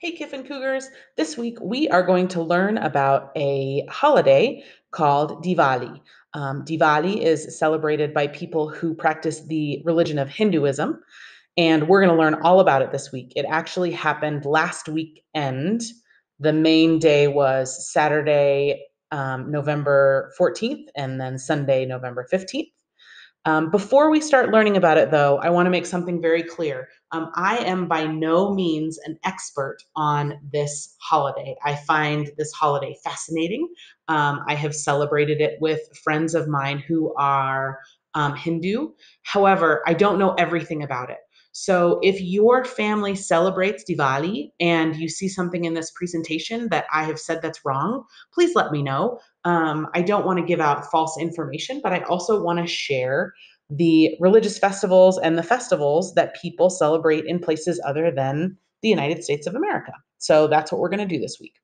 Hey, Kiffin Cougars. This week we are going to learn about a holiday called Diwali. Diwali is celebrated by people who practice the religion of Hinduism, and we're going to learn all about it this week. It actually happened last weekend. The main day was Saturday, November 14th, and then Sunday, November 15th. Before we start learning about it, though, I want to make something very clear. I am by no means an expert on this holiday. I find this holiday fascinating. I have celebrated it with friends of mine who are Hindu. However, I don't know everything about it. So if your family celebrates Diwali and you see something in this presentation that I have said that's wrong, please let me know. I don't want to give out false information, but I also want to share the religious festivals and the festivals that people celebrate in places other than the United States of America. So that's what we're going to do this week.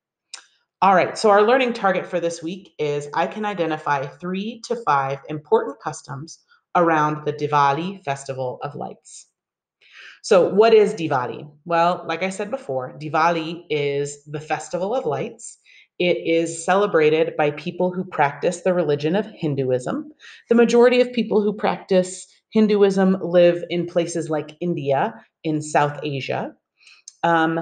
All right, so our learning target for this week is I can identify 3 to 5 important customs around the Diwali Festival of Lights. So, what is Diwali? Well, like I said before, Diwali is the festival of lights. It is celebrated by people who practice the religion of Hinduism. The majority of people who practice Hinduism live in places like India in South Asia. Um,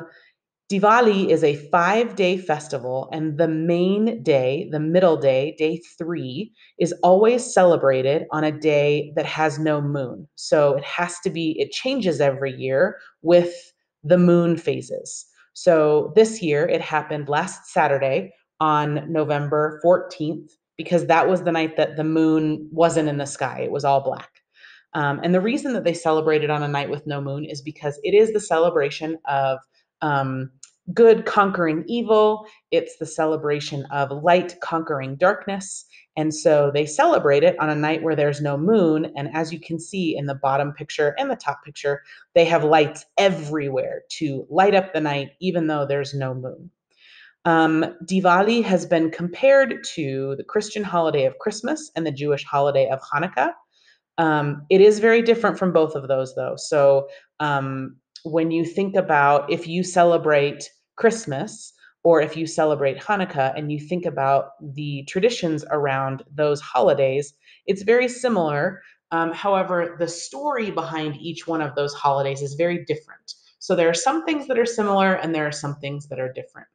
Diwali is a 5-day festival, and the main day, the middle day, day 3, is always celebrated on a day that has no moon. So it changes every year with the moon phases. So this year it happened last Saturday on November 14th because that was the night that the moon wasn't in the sky, it was all black. And the reason that they celebrated on a night with no moon is because it is the celebration of um, good conquering evil. It's the celebration of light conquering darkness. And so they celebrate it on a night where there's no moon. And as you can see in the bottom picture and the top picture, they have lights everywhere to light up the night, even though there's no moon. Diwali has been compared to the Christian holiday of Christmas and the Jewish holiday of Hanukkah. It is very different from both of those, though. So when you think about if you celebrate Christmas or if you celebrate Hanukkah and you think about the traditions around those holidays, it's very similar. However, the story behind each one of those holidays is very different. So there are some things that are similar and there are some things that are different.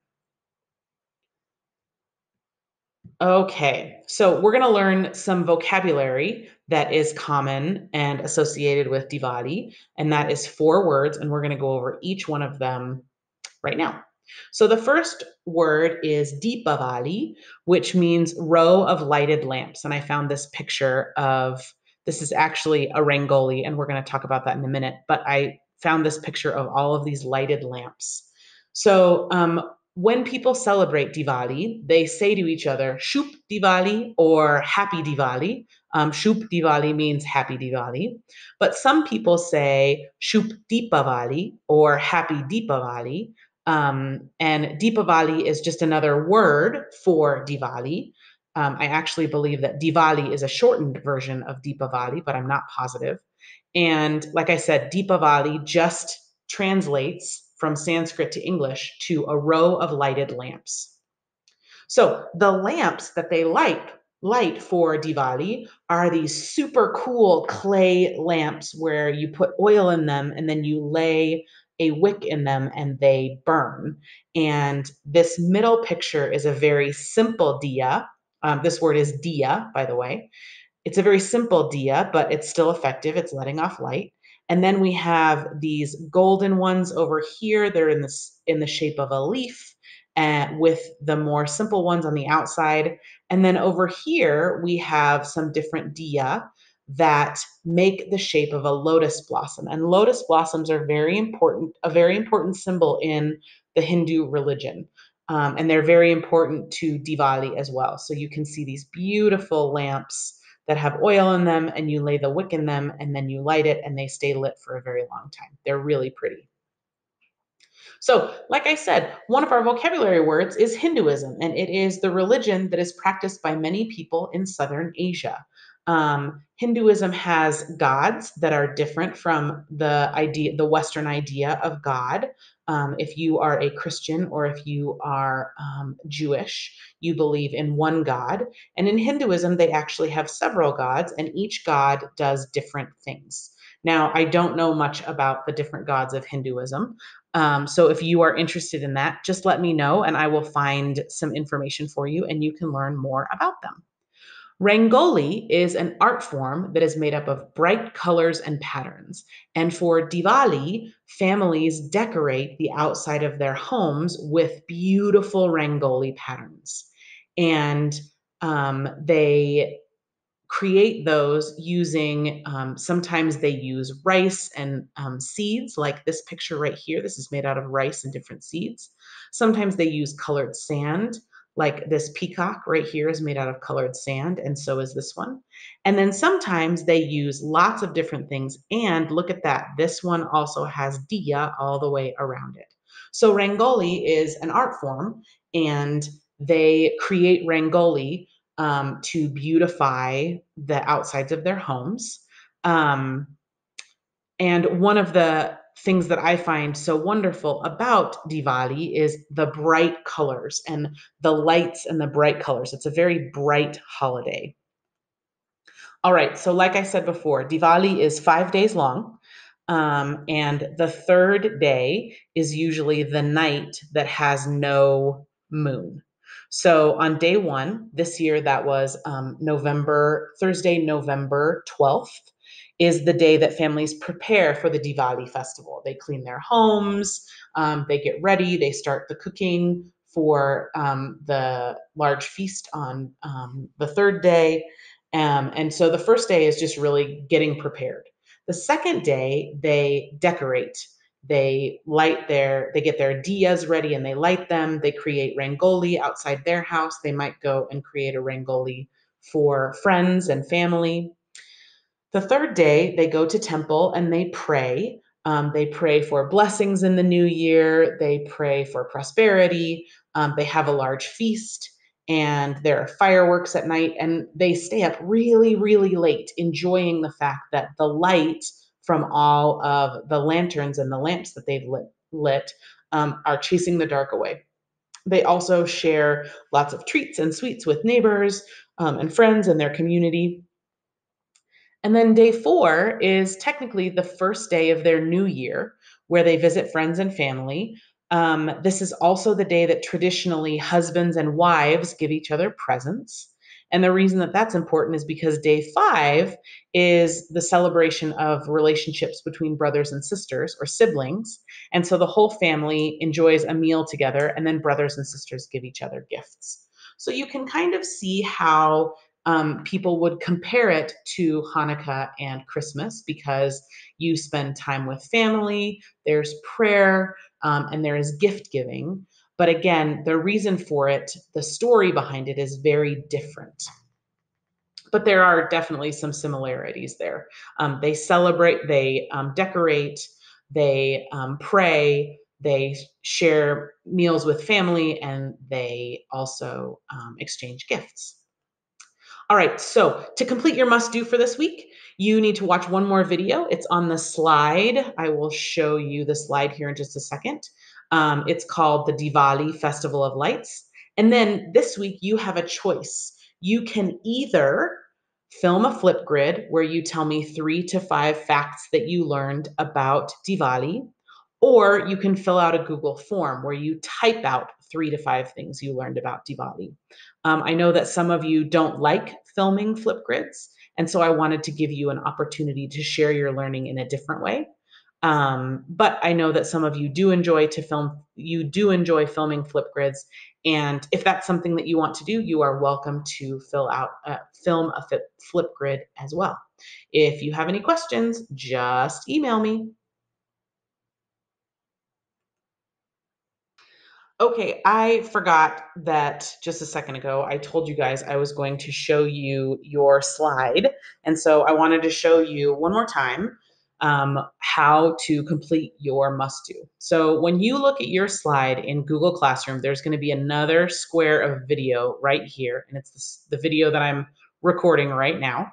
Okay, so we're going to learn some vocabulary that is common and associated with Diwali, and that is 4 words, and we're going to go over each one of them right now. So the first word is Deepavali, which means row of lighted lamps. And I found this picture of this is actually a Rangoli, and we're going to talk about that in a minute. But I found this picture of all of these lighted lamps. So when people celebrate Diwali, they say to each other, Shup Diwali or Happy Diwali. Shup Diwali means Happy Diwali. But some people say Shup Deepavali or Happy Deepavali. And Deepavali is just another word for Diwali. I actually believe that Diwali is a shortened version of Deepavali, but I'm not positive. And like I said, Deepavali just translates from Sanskrit to English to a row of lighted lamps. So the lamps that they light for Diwali are these super cool clay lamps where you put oil in them and then you lay a wick in them and they burn. And this middle picture is a very simple diya. This word is diya, by the way. It's a very simple diya, but it's still effective. It's letting off light. And then we have these golden ones over here. They're in the shape of a leaf, with the more simple ones on the outside. And then over here, we have some different diya that make the shape of a lotus blossom. And lotus blossoms are a very important symbol in the Hindu religion. And they're very important to Diwali as well. So you can see these beautiful lamps that have oil in them, and you lay the wick in them, and then you light it, and they stay lit for a very long time. They're really pretty. So, like I said, one of our vocabulary words is Hinduism, and it is the religion that is practiced by many people in Southern Asia. Hinduism has gods that are different from the Western idea of God. If you are a Christian or if you are Jewish, you believe in one God. And in Hinduism, they actually have several gods, and each god does different things. Now, I don't know much about the different gods of Hinduism. So if you are interested in that, just let me know and I will find some information for you and you can learn more about them. Rangoli is an art form that is made up of bright colors and patterns. And for Diwali, families decorate the outside of their homes with beautiful Rangoli patterns. And they create those using, sometimes they use rice and seeds, like this picture right here. This is made out of rice and different seeds. Sometimes they use colored sand, like this peacock right here is made out of colored sand, and so is this one. And then sometimes they use lots of different things. And look at that, this one also has diya all the way around it. So Rangoli is an art form, and they create Rangoli to beautify the outsides of their homes. Um, and one of the things that I find so wonderful about Diwali is the bright colors and the lights and the bright colors. It's a very bright holiday. All right, so like I said before, Diwali is 5 days long. And the third day is usually the night that has no moon. So on day one, this year, that was Thursday, November 12th, is the day that families prepare for the Diwali festival. They clean their homes, they get ready, they start the cooking for the large feast on the third day. And so the first day is just really getting prepared. The second day, they decorate. They get their diyas ready and they light them. They create rangoli outside their house. They might go and create a rangoli for friends and family. The third day, they go to temple and they pray. They pray for blessings in the new year. They pray for prosperity. They have a large feast and there are fireworks at night. And they stay up really, really late, enjoying the fact that the light from all of the lanterns and the lamps that they've lit are chasing the dark away. They also share lots of treats and sweets with neighbors and friends in their community. And then day four is technically the first day of their new year, where they visit friends and family. This is also the day that traditionally husbands and wives give each other presents. And the reason that that's important is because day five is the celebration of relationships between brothers and sisters or siblings. And so the whole family enjoys a meal together, and then brothers and sisters give each other gifts. So you can kind of see how people would compare it to Hanukkah and Christmas because you spend time with family, there's prayer, and there is gift giving. But again, the reason for it, the story behind it is very different. But there are definitely some similarities there. They celebrate, they decorate, they pray, they share meals with family, and they also exchange gifts. All right, so to complete your must do for this week, you need to watch one more video. It's on the slide. I will show you the slide here in just a second. It's called the Diwali Festival of Lights. And then this week, you have a choice. You can either film a Flipgrid where you tell me 3 to 5 facts that you learned about Diwali, or you can fill out a Google form where you type out 3 to 5 things you learned about Diwali. I know that some of you don't like filming Flipgrids, and so I wanted to give you an opportunity to share your learning in a different way. But I know that some of you do enjoy filming Flipgrids, and if that's something that you want to do, you are welcome to film a Flipgrid as well. If you have any questions, just email me. Okay, I forgot that just a second ago. I told you guys I was going to show you your slide. And so I wanted to show you one more time how to complete your must do. So when you look at your slide in Google Classroom, there's going to be another square of video right here. And it's the video that I'm recording right now.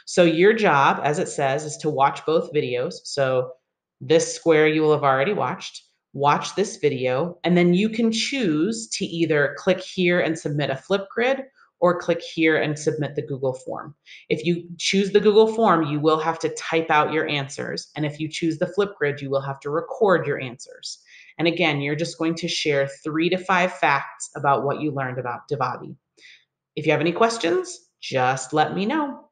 So your job, as it says, is to watch both videos. So this square you will have already watched. watch this video, and then you can choose to either click here and submit a Flipgrid or click here and submit the Google form. If you choose the Google form, you will have to type out your answers. And if you choose the Flipgrid, you will have to record your answers. And again, you're just going to share 3 to 5 facts about what you learned about Diwali. If you have any questions, just let me know.